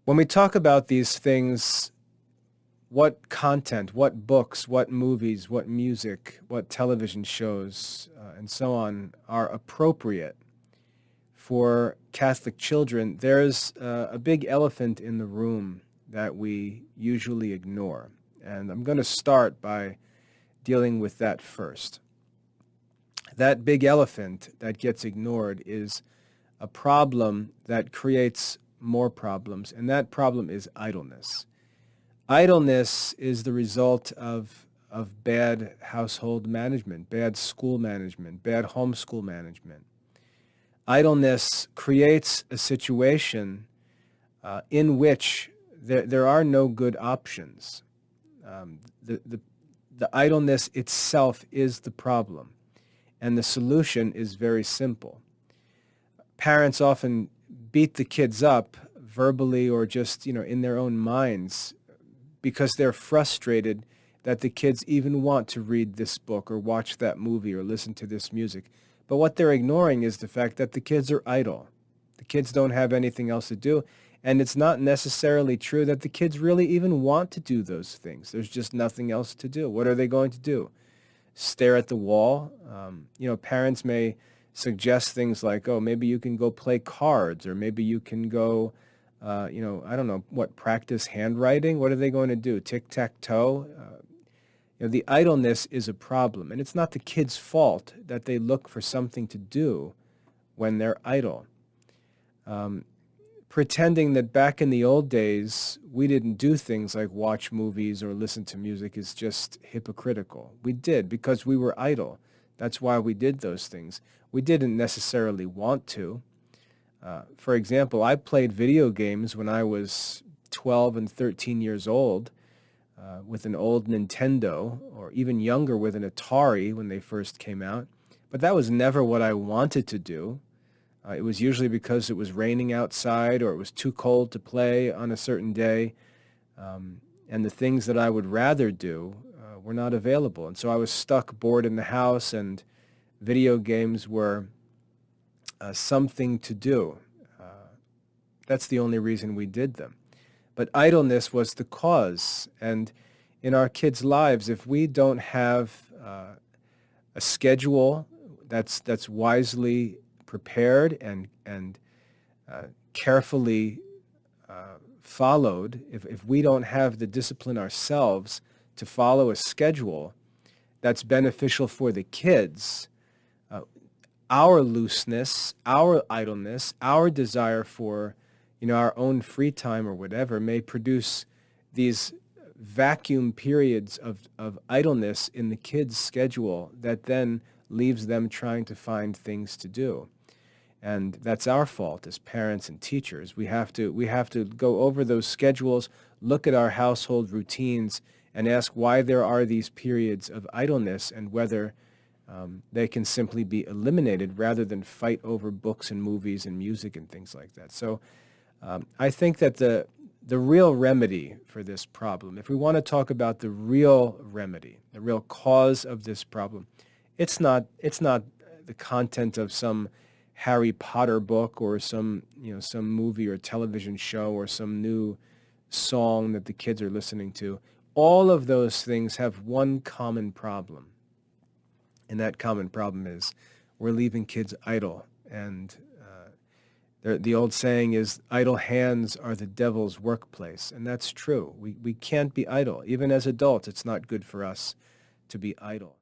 When we talk about these things, what content, what books, what movies, what music, what television shows, and so on are appropriate for Catholic children, there's a big elephant in the room that we usually ignore. And I'm going to start by dealing with that first. That big elephant that gets ignored is a problem that creates more problems, and that problem is idleness. Idleness is the result of bad household management, bad school management, bad homeschool management. Idleness creates a situation in which there are no good options. Um, the, the, the idleness itself is the problem, and the solution is very simple. Parents often beat the kids up verbally or just, in their own minds because they're frustrated that the kids even want to read this book or watch that movie or listen to this music. But what they're ignoring is the fact that the kids are idle. The kids don't have anything else to do. And it's not necessarily true that the kids really even want to do those things. There's just nothing else to do. What are they going to do? Stare at the wall? Parents may suggest things like, oh, maybe you can go play cards, or maybe you can go, I don't know, practice handwriting? What are they going to do? Tic-tac-toe? The idleness is a problem, and it's not the kids' fault that they look for something to do when they're idle. Pretending that back in the old days we didn't do things like watch movies or listen to music is just hypocritical. We did because we were idle. That's why we did those things. We didn't necessarily want to. For example, I played video games when I was 12 and 13 years old with an old Nintendo, or even younger with an Atari when they first came out. But that was never what I wanted to do. It was usually because it was raining outside or it was too cold to play on a certain day. And the things that I would rather do were not available. And so I was stuck bored in the house, and video games were something to do. That's the only reason we did them. But idleness was the cause. And in our kids' lives, if we don't have a schedule that's wisely prepared and carefully followed, if we don't have the discipline ourselves to follow a schedule that's beneficial for the kids, our looseness, our idleness, our desire for our own free time or whatever may produce these vacuum periods of idleness in the kids' schedule that then leaves them trying to find things to do. And that's our fault as parents and teachers. We have to go over those schedules, look at our household routines, and ask why there are these periods of idleness and whether they can simply be eliminated rather than fight over books and movies and music and things like that. So I think that the real remedy for this problem, if we want to talk about the real remedy, the real cause of this problem, it's not the content of some Harry Potter book or some movie or television show or some new song that the kids are listening to. All of those things have one common problem. And that common problem is we're leaving kids idle. And the old saying is, idle hands are the devil's workplace. And that's true. We can't be idle. Even as adults, it's not good for us to be idle.